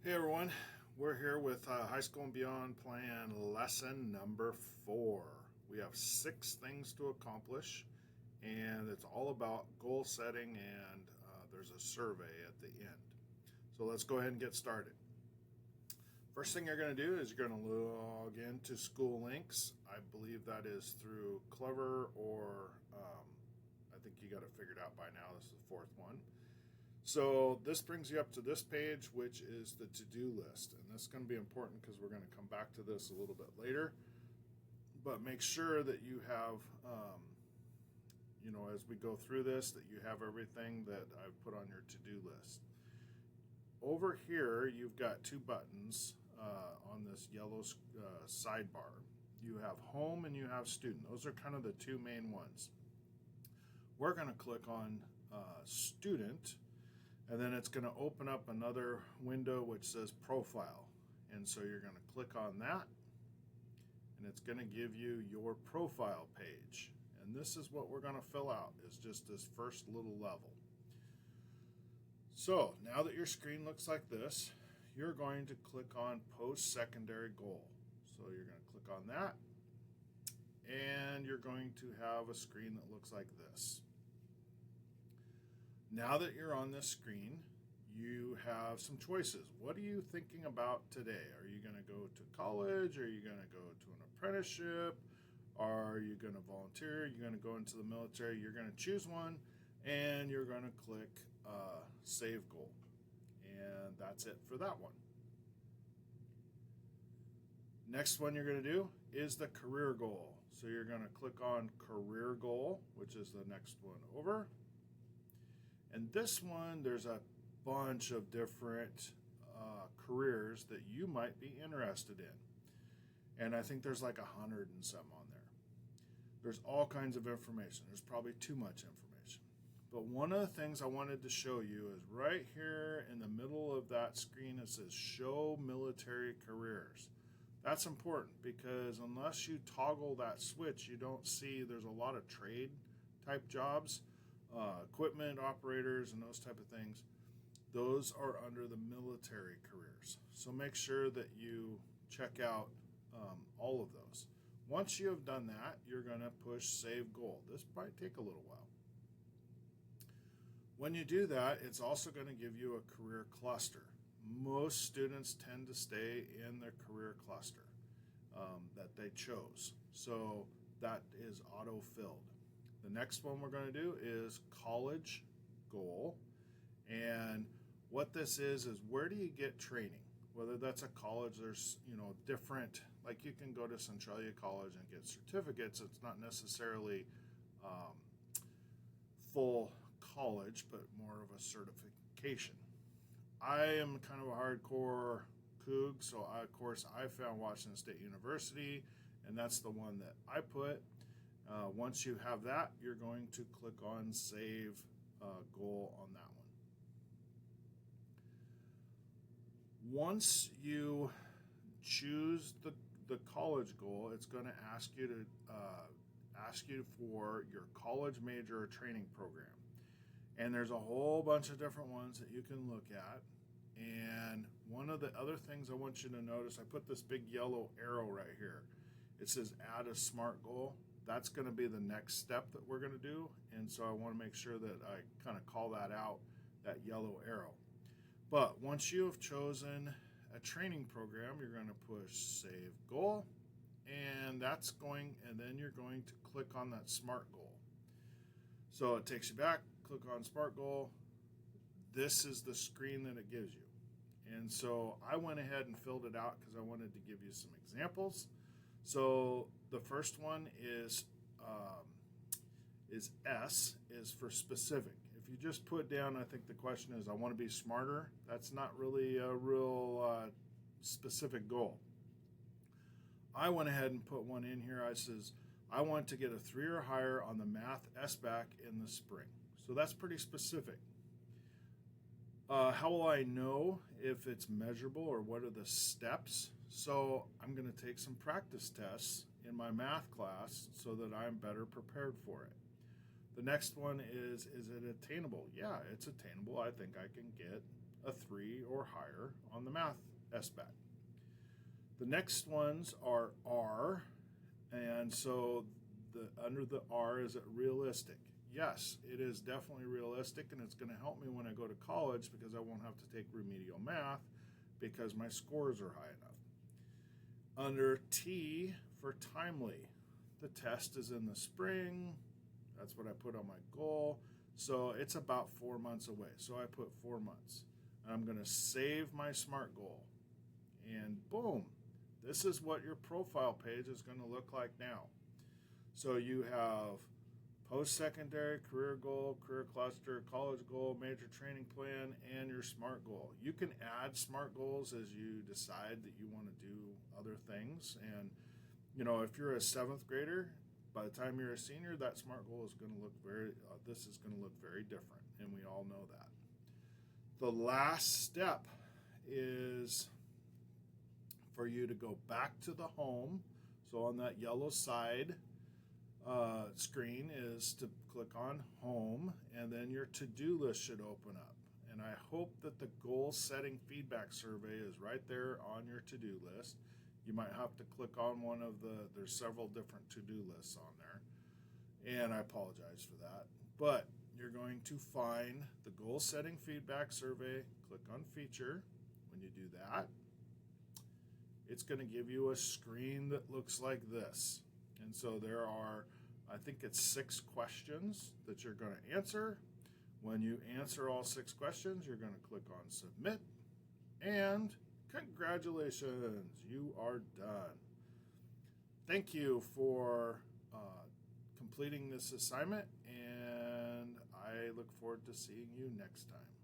Hey everyone, we're here with High School and Beyond Plan lesson number 4. We have 6 things to accomplish, and it's all about goal setting, and there's a survey at the end. So let's go ahead and get started. First thing you're going to do is you're going to log into School Links. I believe that is through Clever or I think you got it figured out by now. This is the 4th one. So this brings you up to this page, which is the to-do list. And this is going to be important because we're going to come back to this a little bit later. But make sure that you have, as we go through this, that you have everything that I've put on your to-do list. Over here, you've got 2 buttons on this yellow sidebar. You have home and you have student. Those are kind of the 2 main ones. We're going to click on student. And then it's going to open up another window which says profile. And so you're going to click on that, and it's going to give you your profile page. And this is what we're going to fill out, is just this first little level. So now that your screen looks like this, you're going to click on post-secondary goal. So you're going to click on that, and you're going to have a screen that looks like this. Now that you're on this screen, you have some choices. What are you thinking about today? Are you going to go to college? Are you going to go to an apprenticeship? Are you going to volunteer? You're going to go into the military? You're going to choose one, and you're going to click Save Goal. And that's it for that one. Next one you're going to do is the career goal. So you're going to click on Career Goal, which is the next one over. And this one, there's a bunch of different careers that you might be interested in. And I think there's like 100 and some on there. There's all kinds of information. There's probably too much information. But one of the things I wanted to show you is right here in the middle of that screen, it says Show Military Careers. That's important because unless you toggle that switch, you don't see there's a lot of trade type jobs. Equipment operators and those type of things, those are under the military careers. So make sure that you check out all of those. Once you have done that, you're going to push Save Goal. This might take a little while. When you do that, it's also going to give you a career cluster. Most students tend to stay in their career cluster that they chose. So that is auto-filled. The next one we're going to do is college goal. And what this is where do you get training? Whether that's a college, there's, different, like you can go to Centralia College and get certificates. It's not necessarily full college, but more of a certification. I am kind of a hardcore Coug, so of course I found Washington State University, and that's the one that I put. Once you have that, you're going to click on Save Goal on that one. Once you choose the college goal, it's going to ask you for your college major or training program. And there's a whole bunch of different ones that you can look at. And one of the other things I want you to notice, I put this big yellow arrow right here. It says Add a SMART Goal. That's going to be the next step that we're going to do. And so I want to make sure that I kind of call that out, that yellow arrow. But once you have chosen a training program, you're going to push Save Goal. And then you're going to click on that SMART Goal. So it takes you back, click on SMART Goal. This is the screen that it gives you. And so I went ahead and filled it out because I wanted to give you some examples. So the first one is S, is for specific. If you just put down, I think the question is, I want to be smarter. That's not really a real specific goal. I went ahead and put one in here. I says, I want to get a 3 or higher on the math SBAC in the spring. So that's pretty specific. How will I know if it's measurable or what are the steps? So I'm going to take some practice tests in my math class so that I'm better prepared for it. The next one is it attainable? Yeah, it's attainable. I think I can get a 3 or higher on the math SBAC. The next ones are R, and so under the R, is it realistic? Yes, it is definitely realistic, and it's going to help me when I go to college because I won't have to take remedial math because my scores are high enough. Under T for timely, the test is in the spring. That's what I put on my goal. So it's about 4 months away. So I put 4 months. And I'm going to save my SMART goal. And boom, this is what your profile page is going to look like now. So you have post-secondary, career goal, career cluster, college goal, major training plan, and your SMART goal. You can add SMART goals as you decide that you want to do other things. And, you know, if you're a 7th grader, by the time you're a senior, that SMART goal is going to look this is going to look very different, and we all know that. The last step is for you to go back to the home. So on that yellow side screen is to click on home, and then your to-do list should open up. And I hope that the goal setting feedback survey is right there on your to-do list. You might have to click on one of there's several different to-do lists on there, and I apologize for that. But you're going to find the goal setting feedback survey, click on feature. When you do that, it's going to give you a screen that looks like this. And so there are, I think it's 6 questions that you're going to answer. When you answer all 6 questions, you're going to click on submit, and congratulations, you are done. Thank you for completing this assignment, and I look forward to seeing you next time.